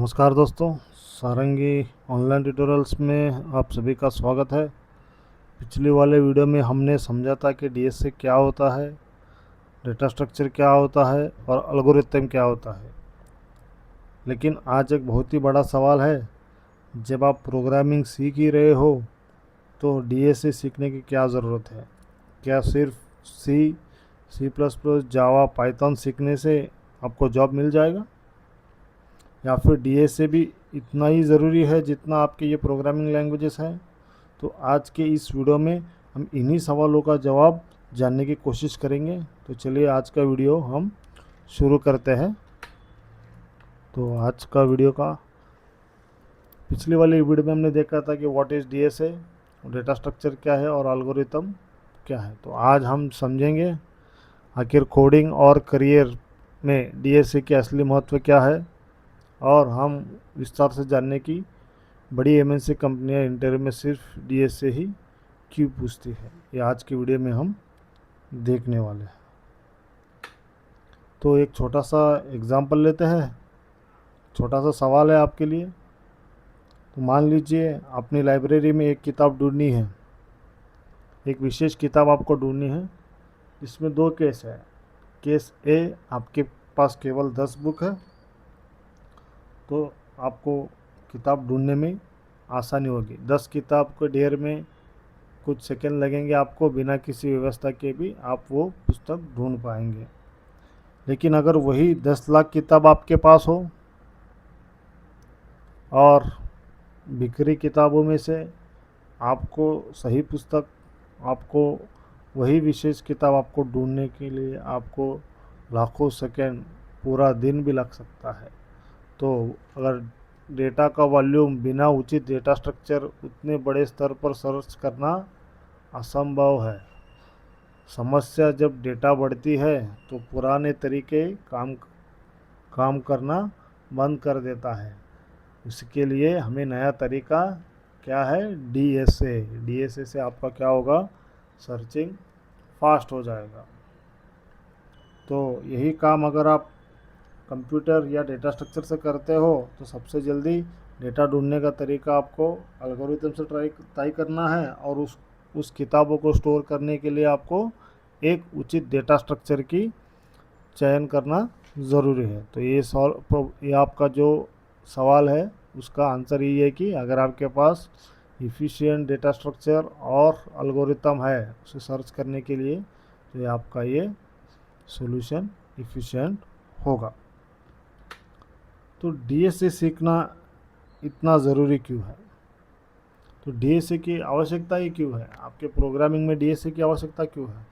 नमस्कार दोस्तों, सारंगी online tutorials में आप सभी का स्वागत है। पिछले वाले वीडियो में हमने समझा था कि डीएसए क्या होता है, डेटा स्ट्रक्चर क्या होता है और एल्गोरिथम क्या होता है। लेकिन आज एक बहुत ही बड़ा सवाल है, जब आप प्रोग्रामिंग सीख ही रहे हो तो डीएसए सीखने की क्या ज़रूरत है। क्या सिर्फ C plus plus Java Python सीखने से आपको जॉब मिल जाएगा, या फिर डीएसए भी इतना ही ज़रूरी है जितना आपके ये प्रोग्रामिंग लैंग्वेजेस हैं। तो आज के इस वीडियो में हम इन्हीं सवालों का जवाब जानने की कोशिश करेंगे। तो चलिए आज का वीडियो हम शुरू करते हैं। तो आज का वीडियो का पिछली वाली वीडियो में हमने देखा था कि what is DSA, data structure क्या है और एल्गोरिथम क्या है। तो आज हम समझेंगे आखिर कोडिंग और करियर में डीएसए की असली महत्व क्या है, और हम विस्तार से जानने की बड़ी एमएनसी कंपनियां इंटरव्यू में सिर्फ डीएसए ही क्यों पूछती है, ये आज की वीडियो में हम देखने वाले हैं। तो एक छोटा सा एग्जांपल लेते हैं, छोटा सा सवाल है आपके लिए। तो मान लीजिए अपनी लाइब्रेरी में एक किताब ढूंढनी है, एक विशेष किताब आपको ढूंढनी है। इसमें दो केस है। केस ए, आपके पास केवल 10 बुक है तो आपको किताब ढूंढने में आसानी होगी। 10 किताब के ढेर में कुछ सेकंड लगेंगे आपको, बिना किसी व्यवस्था के भी आप वो पुस्तक ढूंढ पाएंगे। लेकिन अगर वही 10 लाख किताब आपके पास हो और बिक्री किताबों में से आपको सही पुस्तक, आपको वही विशेष किताब आपको ढूंढने के लिए आपको लाखों सेकंड, पूरा दिन भी लग सकता है। तो अगर डेटा का वॉल्यूम बिना उचित डेटा स्ट्रक्चर उतने बड़े स्तर पर सर्च करना असंभव है। समस्या जब डेटा बढ़ती है तो पुराने तरीके काम करना बंद कर देता है। इसके लिए हमें नया तरीका क्या है, डीएसए। डीएसए से आपका क्या होगा, सर्चिंग फास्ट हो जाएगा। तो यही काम अगर आप कंप्यूटर या डेटा स्ट्रक्चर से करते हो तो सबसे जल्दी डेटा ढूंढने का तरीका आपको एल्गोरिथम से तय करना है, और उस किताबों को स्टोर करने के लिए आपको एक उचित डेटा स्ट्रक्चर की चयन करना ज़रूरी है। तो ये आपका जो सवाल है उसका आंसर ये है कि अगर आपके पास इफ़िशिएंट डेटा स्ट्रक्चर और एल्गोरिथम है उसे सर्च करने के लिए, तो ये आपका ये सॉल्यूशन इफ़िशिएंट होगा। तो डीएसए सीखना इतना ज़रूरी क्यों है, तो डीएसए की आवश्यकता ही क्यों है, आपके प्रोग्रामिंग में डीएसए की आवश्यकता क्यों है।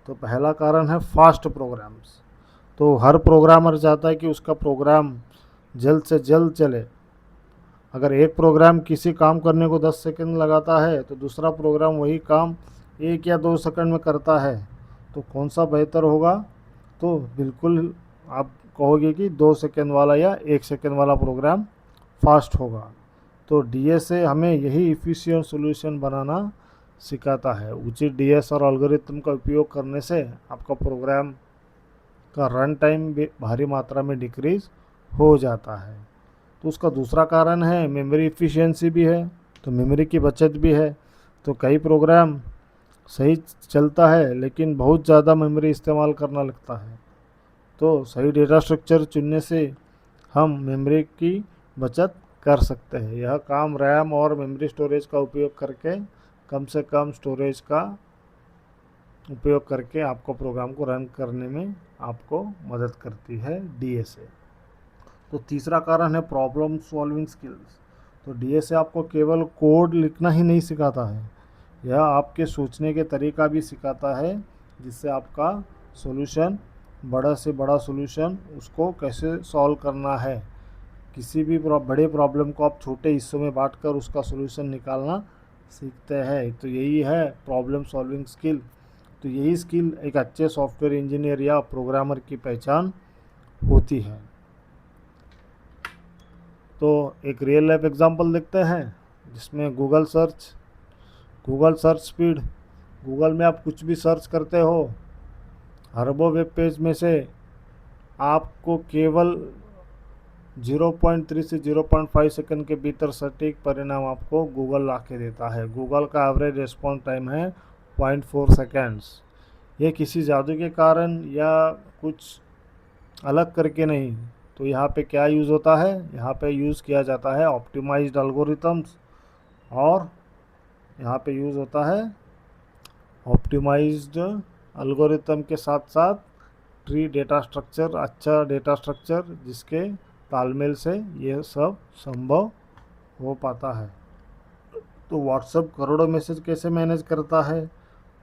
तो पहला कारण है फास्ट प्रोग्राम्स। तो हर प्रोग्रामर चाहता है कि उसका प्रोग्राम जल्द से जल्द चले। अगर एक प्रोग्राम किसी काम करने को 10 सेकंड लगाता है तो दूसरा प्रोग्राम वही काम 1 या 2 सेकंड में करता है, तो कौन सा बेहतर होगा। तो बिल्कुल आप कहोगे कि 2 सेकंड वाला या 1 सेकंड वाला प्रोग्राम फास्ट होगा। तो डीएसए हमें यही इफ़िशिएंट सॉल्यूशन बनाना सिखाता है। उचित डीएस और एल्गोरिथम का उपयोग करने से आपका प्रोग्राम का रन टाइम भी भारी मात्रा में डिक्रीज हो जाता है। तो उसका दूसरा कारण है मेमोरी इफ़िशिएंसी भी है, तो मेमोरी की बचत भी है। तो कई प्रोग्राम सही चलता है लेकिन बहुत ज़्यादा मेमोरी इस्तेमाल करना लगता है। तो सही डेटा स्ट्रक्चर चुनने से हम मेमोरी की बचत कर सकते हैं। यह काम रैम और मेमोरी स्टोरेज का उपयोग करके कम से कम स्टोरेज का उपयोग करके आपको प्रोग्राम को रन करने में आपको मदद करती है डीएसए। तो तीसरा कारण है प्रॉब्लम सॉल्विंग स्किल्स। तो डीएसए आपको केवल कोड लिखना ही नहीं सिखाता है, यह आपके सोचने के तरीका भी सिखाता है, जिससे आपका सॉल्यूशन, बड़ा से बड़ा सॉल्यूशन उसको कैसे सॉल्व करना है। किसी भी बड़े प्रॉब्लम को आप छोटे हिस्सों में बांटकर उसका सॉल्यूशन निकालना सीखते हैं। तो यही है प्रॉब्लम सॉल्विंग स्किल। तो यही स्किल एक अच्छे सॉफ्टवेयर इंजीनियर या प्रोग्रामर की पहचान होती है। तो एक रियल लाइफ एग्जांपल देखते हैं, जिसमें गूगल सर्च स्पीड। गूगल में आप कुछ भी सर्च करते हो, अरबों वेब पेज में से आपको केवल 0.3 से 0.5 सेकंड के भीतर सटीक परिणाम आपको गूगल ला के देता है। गूगल का एवरेज रिस्पॉन्स टाइम है 0.4 सेकेंड्स। ये किसी जादू के कारण या कुछ अलग करके नहीं। तो यहाँ पे क्या यूज़ होता है, यहाँ पे यूज़ किया जाता है ऑप्टिमाइज्ड एल्गोरिथम्स, और यहाँ पे यूज़ होता है ऑप्टिमाइज्ड एल्गोरिथम के साथ साथ ट्री डेटा स्ट्रक्चर, अच्छा डेटा स्ट्रक्चर जिसके तालमेल से ये सब संभव हो पाता है। तो व्हाट्सएप करोड़ों मैसेज कैसे मैनेज करता है,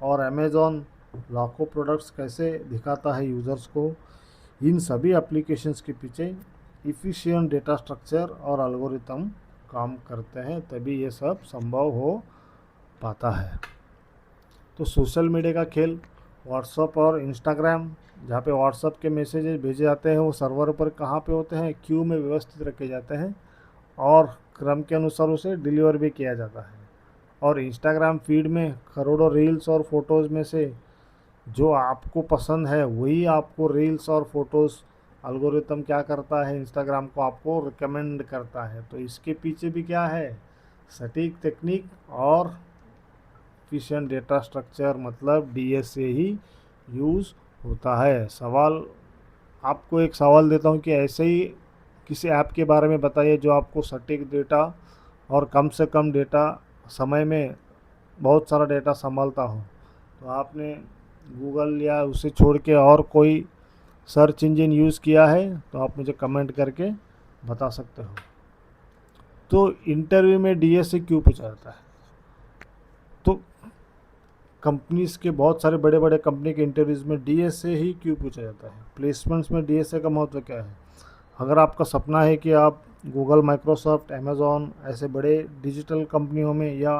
और अमेज़ॉन लाखों प्रोडक्ट्स कैसे दिखाता है यूज़र्स को, इन सभी एप्लीकेशंस के पीछे इफ़िशिएंट डेटा स्ट्रक्चर और एल्गोरिथम काम करते हैं, तभी ये सब संभव हो पाता है। तो सोशल मीडिया का खेल, व्हाट्सएप और इंस्टाग्राम, जहाँ पे व्हाट्सएप के मैसेजेस भेजे जाते हैं वो सर्वर पर कहाँ पे होते हैं, क्यू में व्यवस्थित रखे जाते हैं और क्रम के अनुसार उसे डिलीवर भी किया जाता है। और इंस्टाग्राम फीड में करोड़ों रील्स और फोटोज़ में से जो आपको पसंद है वही आपको रील्स और फोटोज़ एल्गोरिथम क्या करता है, इंस्टाग्राम को आपको रिकमेंड करता है। तो इसके पीछे भी क्या है, सटीक टेक्निक और एफिशिएंट डेटा स्ट्रक्चर, मतलब डीएसए ही यूज़ होता है। सवाल, आपको एक सवाल देता हूँ कि ऐसे ही किसी ऐप के बारे में बताइए जो आपको सटीक डेटा और कम से कम डेटा समय में बहुत सारा डेटा संभालता हो। तो आपने गूगल या उसे छोड़ के और कोई सर्च इंजन यूज़ किया है तो आप मुझे कमेंट करके बता सकते हो। तो इंटरव्यू में डीएसए क्यों पूछा जाता है, तो कंपनीज़ के बहुत सारे बड़े बड़े कंपनी के इंटरव्यूज़ में डीएसए ही क्यों पूछा जाता है, प्लेसमेंट्स में डीएसए का महत्व क्या है। अगर आपका सपना है कि आप गूगल, माइक्रोसॉफ्ट, अमेज़ॉन ऐसे बड़े डिजिटल कंपनियों में या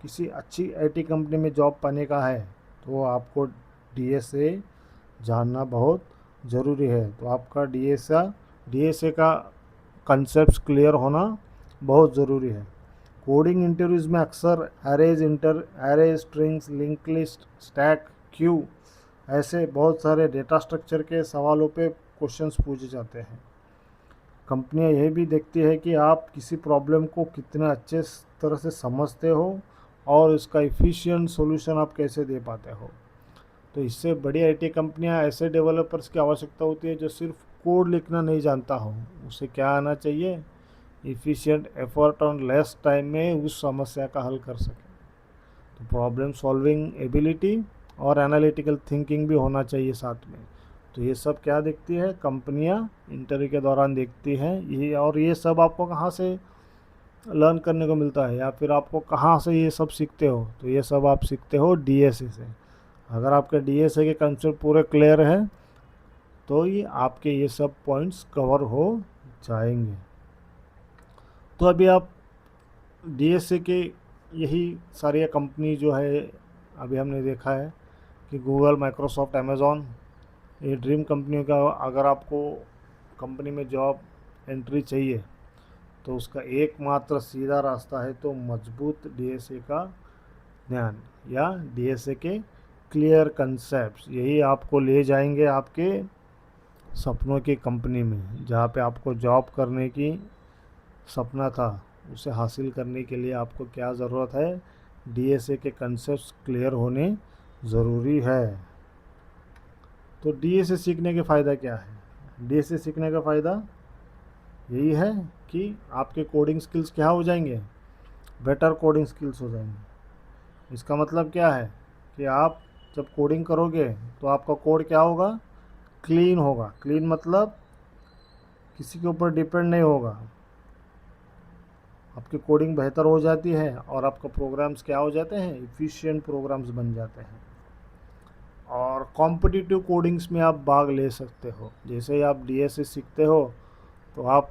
किसी अच्छी आईटी कंपनी में जॉब पाने का है तो आपको डीएसए जानना बहुत ज़रूरी है। तो आपका डीएसए का कंसेप्ट क्लियर होना बहुत ज़रूरी है। कोडिंग इंटरव्यूज़ में अक्सर arrays, strings, link list, stack, Q ऐसे बहुत सारे डेटा स्ट्रक्चर के सवालों पे क्वेश्चंस पूछे जाते हैं। कंपनियां यह भी देखती है कि आप किसी प्रॉब्लम को कितने अच्छे तरह से समझते हो और इसका एफिशिएंट सॉल्यूशन आप कैसे दे पाते हो। तो इससे बड़ी आईटी कंपनियां ऐसे डेवलपर्स की आवश्यकता होती है जो सिर्फ कोड लिखना नहीं जानता हो, उसे क्या आना चाहिए, इफ़िशिएंट एफर्ट और लेस टाइम में उस समस्या का हल कर सके। तो प्रॉब्लम सॉल्विंग एबिलिटी और एनालिटिकल थिंकिंग भी होना चाहिए साथ में। तो ये सब क्या देखती है कंपनियां इंटरव्यू के दौरान देखती हैं ये, और ये सब आपको कहाँ से लर्न करने को मिलता है या फिर आपको कहाँ से ये सब सीखते हो, तो ये सब आप सीखते हो डीएसए से। अगर आपके डीएसए के कंसेप्ट पूरे क्लियर हैं तो ये आपके ये सब पॉइंट्स कवर हो जाएंगे। तो अभी आप डीएसए के यही सारी कंपनी जो है अभी हमने देखा है कि गूगल, माइक्रोसॉफ्ट, अमेज़ॉन, ये ड्रीम कंपनियों का अगर आपको कंपनी में जॉब एंट्री चाहिए तो उसका एकमात्र सीधा रास्ता है तो मजबूत डीएसए का ज्ञान या डीएसए के क्लियर कंसेप्ट्स, यही आपको ले जाएंगे आपके सपनों की कंपनी में, जहाँ पे आपको जॉब करने की सपना था उसे हासिल करने के लिए आपको क्या ज़रूरत है, डीएसए के कंसेप्ट्स क्लियर होने ज़रूरी है। तो डीएसए सीखने के फ़ायदा क्या है, डीएसए सीखने का फ़ायदा यही है कि आपके कोडिंग स्किल्स क्या हो जाएंगे, बेटर कोडिंग स्किल्स हो जाएंगे। इसका मतलब क्या है कि आप जब कोडिंग करोगे तो आपका कोड क्या होगा, क्लीन होगा। क्लीन मतलब किसी के ऊपर डिपेंड नहीं होगा, आपकी कोडिंग बेहतर हो जाती है और आपका प्रोग्राम्स क्या हो जाते हैं, इफ़िशिएंट प्रोग्राम्स बन जाते हैं। और कॉम्पिटिटिव कोडिंग्स में आप भाग ले सकते हो। जैसे ही आप डीएसए सीखते हो तो आप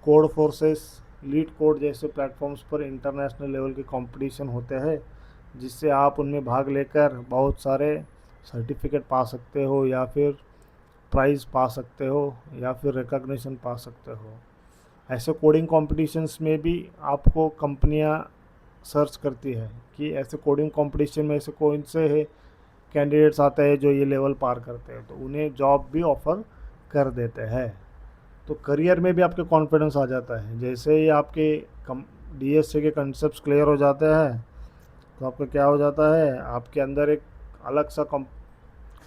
कोड फोर्सेस, लीड कोड जैसे प्लेटफॉर्म्स पर इंटरनेशनल लेवल के कंपटीशन होते हैं जिससे आप उनमें भाग लेकर बहुत सारे सर्टिफिकेट पा सकते हो या फिर प्राइज़ पा सकते हो या फिर रिकॉग्निशन पा सकते हो। ऐसे कोडिंग कॉम्पिटिशन्स में भी आपको कंपनियां सर्च करती है कि ऐसे कोडिंग कंपटीशन में ऐसे कौन से है कैंडिडेट्स आते हैं जो ये लेवल पार करते हैं, तो उन्हें जॉब भी ऑफ़र कर देते हैं। तो करियर में भी आपके कॉन्फिडेंस आ जाता है। जैसे ही आपके डीएसए के कंसेप्ट क्लियर हो जाते हैं तो आपका क्या हो जाता है, आपके अंदर एक अलग सा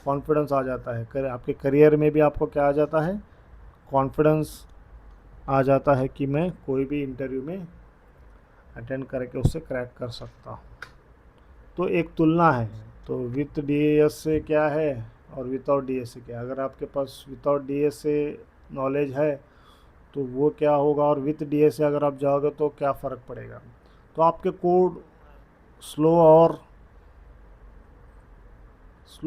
कॉन्फिडेंस आ जाता है। आपके करियर में भी आपको क्या आ जाता है, कॉन्फिडेंस आ जाता है कि मैं कोई भी इंटरव्यू में अटेंड करके उससे क्रैक कर सकता हूँ। तो एक तुलना है। तो विथ डीएस से क्या है और विदाउट डीएस से क्या है। अगर आपके पास विदाउट डीएस से नॉलेज है तो वो क्या होगा, और विथ डीएस से अगर आप जाओगे तो क्या फ़र्क पड़ेगा। तो आपके कोड स्लो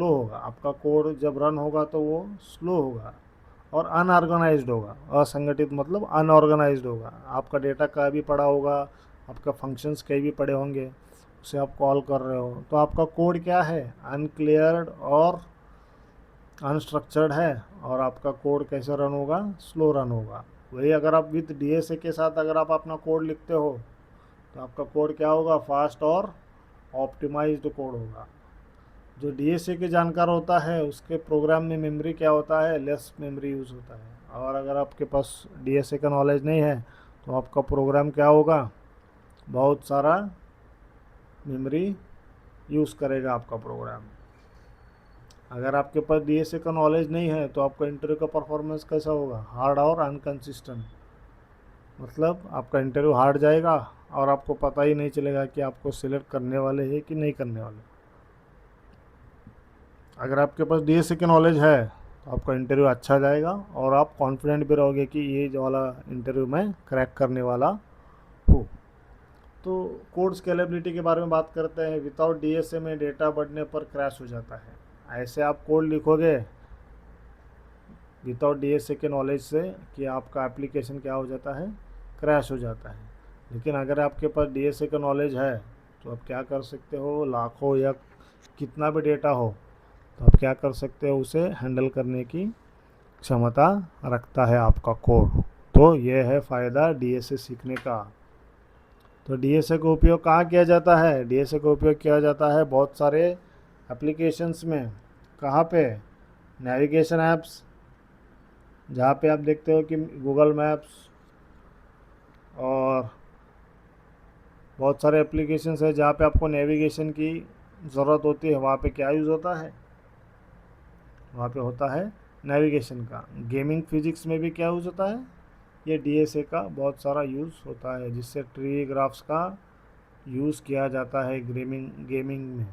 होगा, आपका कोड जब रन होगा तो वो स्लो होगा और अनऑर्गेनाइज्ड होगा। असंगठित मतलब अनऑर्गेनाइज्ड होगा। आपका डेटा कहीं भी पड़ा होगा, आपका फंक्शंस कहीं भी पड़े होंगे, उसे आप कॉल कर रहे हो तो आपका कोड क्या है, अनक्लियर्ड और अनस्ट्रक्चर्ड है, और आपका कोड कैसे रन होगा, स्लो रन होगा। वही अगर आप विद डीएसए के साथ अगर आप अपना कोड लिखते हो तो आपका कोड क्या होगा, फास्ट और ऑप्टिमाइज्ड कोड होगा। जो डीएसए के जानकार होता है उसके प्रोग्राम में मेमोरी क्या होता है, लेस मेमोरी यूज़ होता है। और अगर आपके पास डीएसए का नॉलेज नहीं है तो आपका प्रोग्राम क्या होगा, बहुत सारा मेमोरी यूज़ करेगा आपका प्रोग्राम। अगर आपके पास डीएसए का नॉलेज नहीं है तो आपका इंटरव्यू का परफॉर्मेंस कैसा होगा, हार्ड और अनकंसिस्टेंट। मतलब आपका इंटरव्यू हार्ड जाएगा और आपको पता ही नहीं चलेगा कि आपको सिलेक्ट करने वाले हैं कि नहीं करने वाले। अगर आपके पास डीएसए की नॉलेज है तो आपका इंटरव्यू अच्छा जाएगा और आप कॉन्फिडेंट भी रहोगे कि ये जो वाला इंटरव्यू मैं क्रैक करने वाला हूँ। तो कोड स्केलेबिलिटी के बारे में बात करते हैं। विदाउट डीएसए में डेटा बढ़ने पर क्रैश हो जाता है। ऐसे आप कोड लिखोगे विदाउट डीएसए के नॉलेज से कि आपका एप्लीकेशन क्या हो जाता है, क्रैश हो जाता है। लेकिन अगर आपके पास डीएसए का नॉलेज है तो आप क्या कर सकते हो, लाखों या कितना भी डेटा हो तो आप क्या कर सकते हो, उसे हैंडल करने की क्षमता रखता है आपका कोड। तो ये है फ़ायदा डीएसए सीखने का। तो डीएसए का उपयोग कहाँ किया जाता है, डीएसए का उपयोग किया जाता है बहुत सारे एप्लीकेशंस में। कहाँ पे, नेविगेशन ऐप्स, जहाँ पे आप देखते हो कि गूगल मैप्स और बहुत सारे एप्लीकेशंस है जहाँ पे आपको नेविगेशन की ज़रूरत होती है। वहाँ पे क्या यूज़ होता है, वहाँ पे होता है नेविगेशन का। गेमिंग फिजिक्स में भी क्या यूज़ होता है, ये डीएसए का बहुत सारा यूज़ होता है, जिससे ट्री ग्राफ्स का यूज़ किया जाता है गेमिंग में।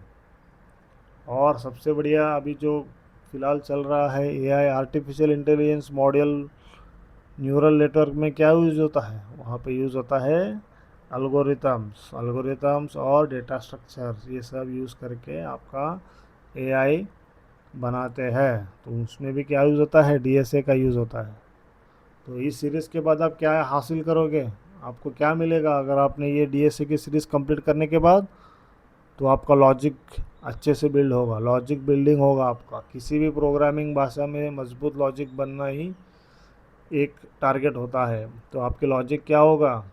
और सबसे बढ़िया अभी जो फ़िलहाल चल रहा है AI, artificial intelligence model, neural network में क्या यूज़ होता है, वहाँ पे यूज़ होता है अल्गोरिथम्स और डेटा स्ट्रक्चर्स। ये सब यूज़ करके आपका एआई बनाते हैं। तो उसमें भी क्या यूज़ होता है, डीएसए का यूज़ होता है। तो इस सीरीज़ के बाद आप क्या हासिल करोगे, आपको क्या मिलेगा अगर आपने ये डीएसए की सीरीज़ कंप्लीट करने के बाद, तो आपका लॉजिक अच्छे से बिल्ड होगा, लॉजिक बिल्डिंग होगा आपका। किसी भी प्रोग्रामिंग भाषा में मजबूत लॉजिक बनना ही एक टारगेट होता है। तो आपके लॉजिक क्या होगा,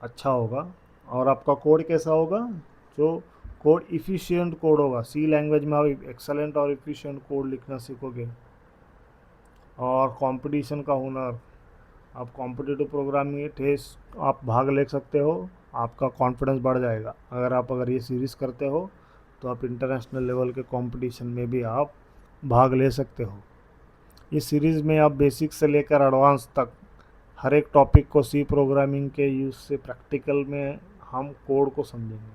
अच्छा होगा। और आपका कोड कैसा होगा, जो कोड इफ़िशियंट कोड होगा। सी लैंग्वेज में आप एक्सलेंट और इफ़िशियंट कोड लिखना सीखोगे। और कंपटीशन का हुनर, आप कॉम्पिटिटिव प्रोग्रामिंग में टेस्ट आप भाग ले सकते हो, आपका कॉन्फिडेंस बढ़ जाएगा। अगर ये सीरीज़ करते हो तो आप इंटरनेशनल लेवल के कंपटीशन में भी आप भाग ले सकते हो। इस सीरीज़ में आप बेसिक से लेकर एडवांस तक हर एक टॉपिक को सी प्रोग्रामिंग के यूज़ से प्रैक्टिकल में हम कोड को समझेंगे।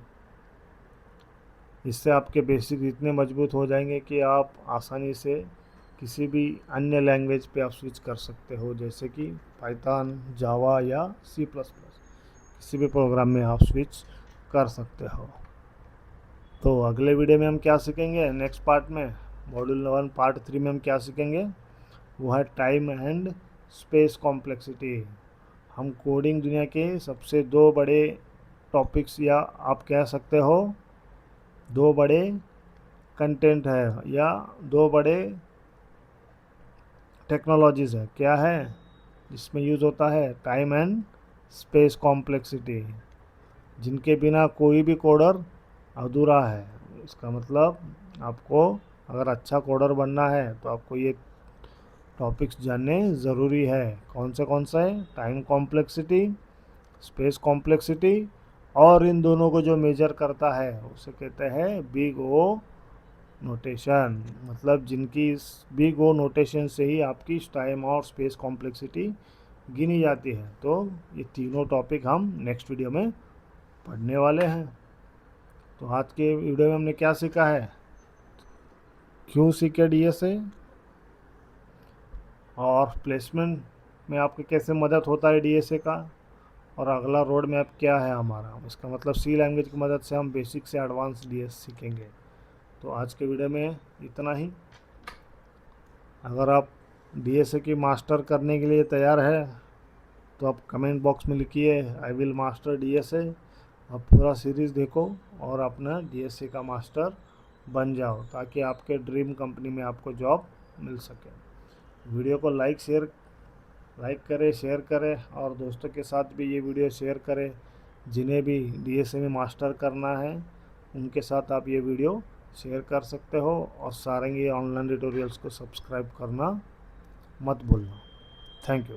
इससे आपके बेसिक इतने मजबूत हो जाएंगे कि आप आसानी से किसी भी अन्य लैंग्वेज पे आप स्विच कर सकते हो, जैसे कि पाइथन, जावा या सी प्लस प्लस। किसी भी प्रोग्राम में आप स्विच कर सकते हो। तो अगले वीडियो में हम क्या सीखेंगे, नेक्स्ट पार्ट में मॉड्यूल 1 पार्ट 3 में हम क्या सीखेंगे, वो है टाइम एंड स्पेस कॉम्प्लेक्सिटी। हम कोडिंग दुनिया के सबसे दो बड़े टॉपिक्स, या आप कह सकते हो दो बड़े कंटेंट है या दो बड़े टेक्नोलॉजीज़ है, क्या है जिसमें यूज़ होता है, टाइम एंड स्पेस कॉम्प्लेक्सिटी, जिनके बिना कोई भी कोडर अधूरा है। इसका मतलब आपको अगर अच्छा कोडर बनना है तो आपको ये टॉपिक्स जानने ज़रूरी है। कौन से है? टाइम कॉम्प्लेक्सिटी, स्पेस कॉम्प्लेक्सिटी, और इन दोनों को जो मेजर करता है उसे कहते हैं बिग ओ नोटेशन। मतलब जिनकी इस बिग ओ नोटेशन से ही आपकी टाइम और स्पेस कॉम्प्लेक्सिटी गिनी जाती है। तो ये तीनों टॉपिक हम नेक्स्ट वीडियो में पढ़ने वाले हैं। तो आज के वीडियो में हमने क्या सीखा है? क्यों सीखे डीएसए, और प्लेसमेंट में आपके कैसे मदद होता है डीएसए का, और अगला रोड मैप क्या है हमारा। इसका मतलब सी लैंग्वेज की मदद से हम बेसिक से एडवांस डीएस सीखेंगे। तो आज के वीडियो में इतना ही। अगर आप डीएसए की मास्टर करने के लिए तैयार है तो आप कमेंट बॉक्स में लिखिए आई विल मास्टर डीएसए। आप पूरा सीरीज़ देखो और अपना डीएसए का मास्टर बन जाओ, ताकि आपके ड्रीम कंपनी में आपको जॉब मिल सके। वीडियो को लाइक करें, शेयर करें, और दोस्तों के साथ भी ये वीडियो शेयर करें। जिन्हें भी डीएसए में मास्टर करना है उनके साथ आप ये वीडियो शेयर कर सकते हो। और सारंगी ऑनलाइन ट्यूटोरियल्स को सब्सक्राइब करना मत भूलना। Thank you.